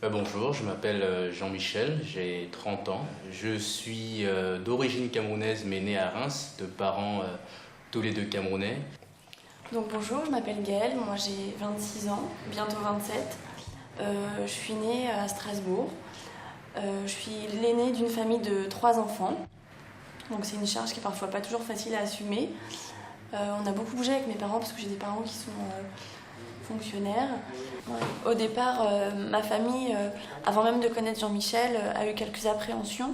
Bonjour, je m'appelle Jean-Michel, j'ai 30 ans. Je suis d'origine camerounaise mais né à Reims, de parents tous les deux camerounais. Donc bonjour, je m'appelle Gaëlle, moi j'ai 26 ans, bientôt 27. Je suis née à Strasbourg. Je suis l'aînée d'une famille de 3 enfants. Donc c'est une charge qui est parfois pas toujours facile à assumer. On a beaucoup bougé avec mes parents parce que j'ai des parents qui sont fonctionnaires. Ouais. Au départ, ma famille, avant même de connaître Jean-Michel, a eu quelques appréhensions.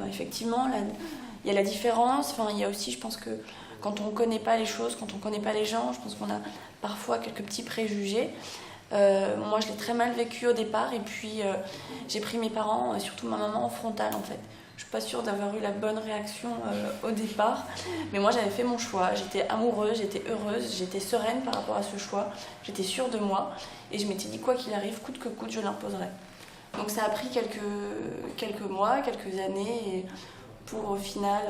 Effectivement, il y a la différence. Enfin, il y a aussi, je pense que quand on ne connaît pas les choses, quand on ne connaît pas les gens, je pense qu'on a parfois quelques petits préjugés. Moi, je l'ai très mal vécu au départ et puis j'ai pris mes parents, surtout ma maman, en frontal en fait. Je ne suis pas sûre d'avoir eu la bonne réaction au départ, mais moi j'avais fait mon choix. J'étais amoureuse, j'étais heureuse, j'étais sereine par rapport à ce choix. J'étais sûre de moi et je m'étais dit quoi qu'il arrive, coûte que coûte, je l'imposerai. Donc ça a pris quelques mois, quelques années et pour au final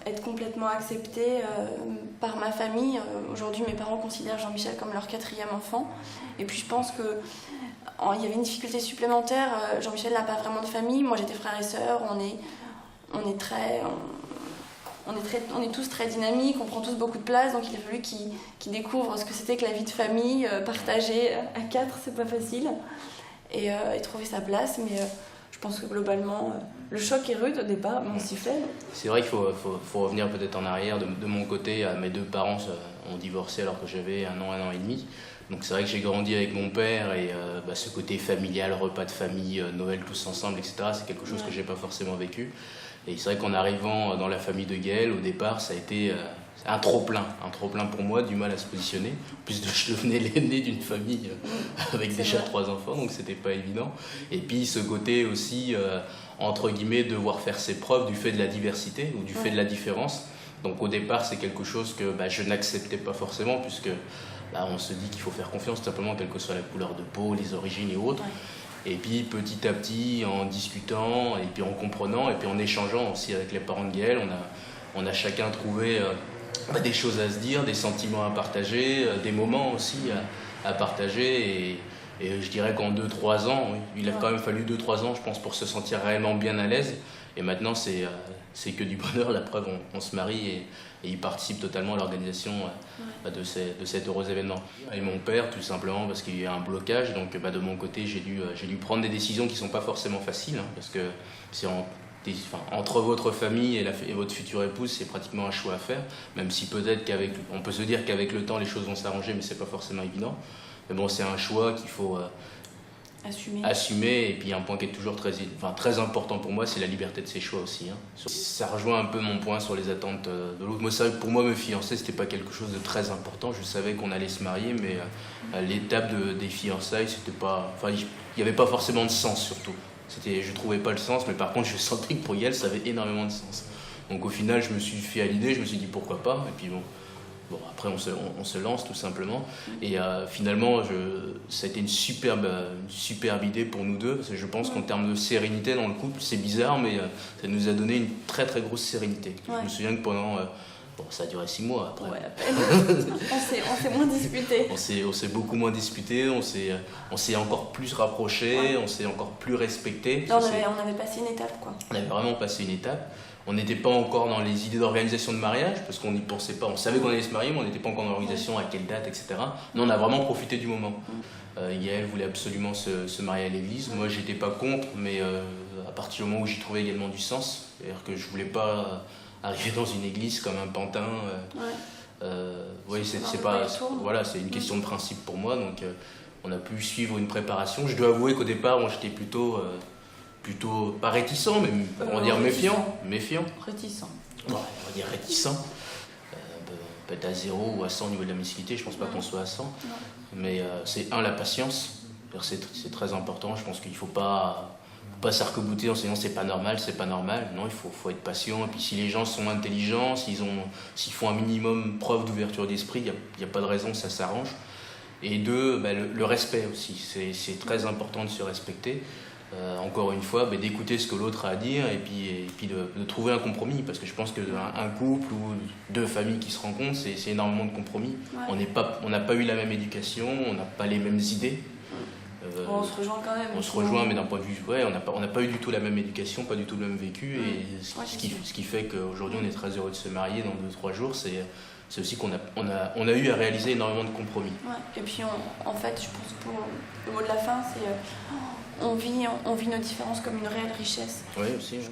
être complètement acceptée par ma famille. Aujourd'hui, mes parents considèrent Jean-Michel comme leur 4e enfant. Et puis je pense que il y avait une difficulté supplémentaire. Jean-Michel n'a pas vraiment de famille. Moi, j'étais frère et sœur. On est tous très dynamiques. On prend tous beaucoup de place. Donc il a fallu qu'ils découvrent ce que c'était que la vie de famille partagée à 4. C'est pas facile. Et trouver sa place. Mais je pense que globalement, le choc est rude au départ, mais on s'y fait. C'est vrai qu'il faut revenir peut-être en arrière. De mon côté, mes deux parents ont divorcé alors que j'avais 1 an et demi. Donc c'est vrai que j'ai grandi avec mon père et ce côté familial, repas de famille, Noël tous ensemble, etc. C'est quelque chose que j'ai pas forcément vécu. Et c'est vrai qu'en arrivant dans la famille de Gaëlle, au départ, ça a été un trop-plein pour moi, du mal à se positionner. En plus, je devenais l'aîné d'une famille avec déjà 3 enfants, donc c'était pas évident. Et puis ce côté aussi, entre guillemets, devoir faire ses preuves du fait de la diversité ou du fait de la différence. Donc au départ, c'est quelque chose que je n'acceptais pas forcément, puisque on se dit qu'il faut faire confiance tout simplement, quelle que soit la couleur de peau, les origines et autres. Ouais. Et puis petit à petit, en discutant, et puis en comprenant, et puis en échangeant aussi avec les parents de Gaëlle, on a chacun trouvé des choses à se dire, des sentiments à partager, des moments aussi à partager. Et je dirais qu'en 2-3 ans, oui, il a quand même fallu 2-3 ans, je pense, pour se sentir réellement bien à l'aise. Et maintenant, c'est que du bonheur. La preuve, on se marie et il participe totalement à l'organisation de cet heureux événement. Et mon père, tout simplement, parce qu'il y a eu un blocage. Donc, de mon côté, j'ai dû prendre des décisions qui ne sont pas forcément faciles, parce que c'est entre votre famille et votre future épouse, c'est pratiquement un choix à faire. Même si peut-être on peut se dire qu'avec le temps, les choses vont s'arranger, mais ce n'est pas forcément évident. Mais bon, c'est un choix qu'il faut assumer. Et puis un point qui est toujours très important pour moi, c'est la liberté de ses choix aussi. Ça rejoint un peu mon point sur les attentes de l'autre. Moi, c'est vrai que pour moi, me fiancer, c'était pas quelque chose de très important. Je savais qu'on allait se marier, mais l'étape des fiançailles, c'était pas. Enfin, il n'y avait pas forcément de sens surtout. Je trouvais pas le sens, mais par contre, je sentais que pour Yael, ça avait énormément de sens. Donc au final, je me suis fait à l'idée, je me suis dit pourquoi pas. Et puis bon, après on se lance tout simplement. Et finalement, ça a été une superbe idée pour nous deux, parce que je pense qu'en termes de sérénité dans le couple, c'est bizarre, mais ça nous a donné une très très grosse sérénité. Ouais. Je me souviens que pendant... ça a duré 6 mois après. Ouais, à peine. on s'est moins disputé. On s'est beaucoup moins disputé, on s'est encore plus rapproché, ouais. On s'est encore plus respecté. On avait passé une étape, quoi. On avait vraiment passé une étape. On n'était pas encore dans les idées d'organisation de mariage, parce qu'on n'y pensait pas. On savait qu'on allait se marier, mais on n'était pas encore dans l'organisation, à quelle date, etc. Mais on a vraiment profité du moment. Yael voulait absolument se marier à l'église. Moi, j'étais pas contre, mais à partir du moment où j'y trouvais également du sens, c'est-à-dire que je voulais pas arriver dans une église comme un pantin. C'est une question de principe pour moi. Donc, on a pu suivre une préparation. Je dois avouer qu'au départ, j'étais plutôt pas réticent, mais on va dire méfiant. Réticent. Ouais, on va dire réticent. Peut-être à 0 ou à 100 au niveau de la mixité, je pense pas qu'on soit à 100. Non. Mais c'est la patience. C'est très important. Je pense qu'il faut pas s'arc-bouter en se disant c'est pas normal. Non, il faut être patient. Et puis si les gens sont intelligents, s'ils font un minimum preuve d'ouverture d'esprit, il n'y a pas de raison que ça s'arrange. Et 2, le respect aussi. C'est très important de se respecter. Encore une fois, d'écouter ce que l'autre a à dire et puis de trouver un compromis, parce que je pense qu'un couple ou 2 familles qui se rencontrent, c'est énormément de compromis. Ouais. On n'a pas eu la même éducation, on n'a pas les mêmes idées, Bon, on se rejoint quand même. On se rejoint, mais d'un point de vue, ouais, on n'a pas eu du tout la même éducation, pas du tout le même vécu, et ce qui fait qu'aujourd'hui on est très heureux de se marier dans 2-3 jours, c'est aussi qu'on a eu à réaliser énormément de compromis. Ouais. Et puis en fait, je pense que le mot de la fin, c'est on vit nos différences comme une réelle richesse. Oui, aussi. Ouais.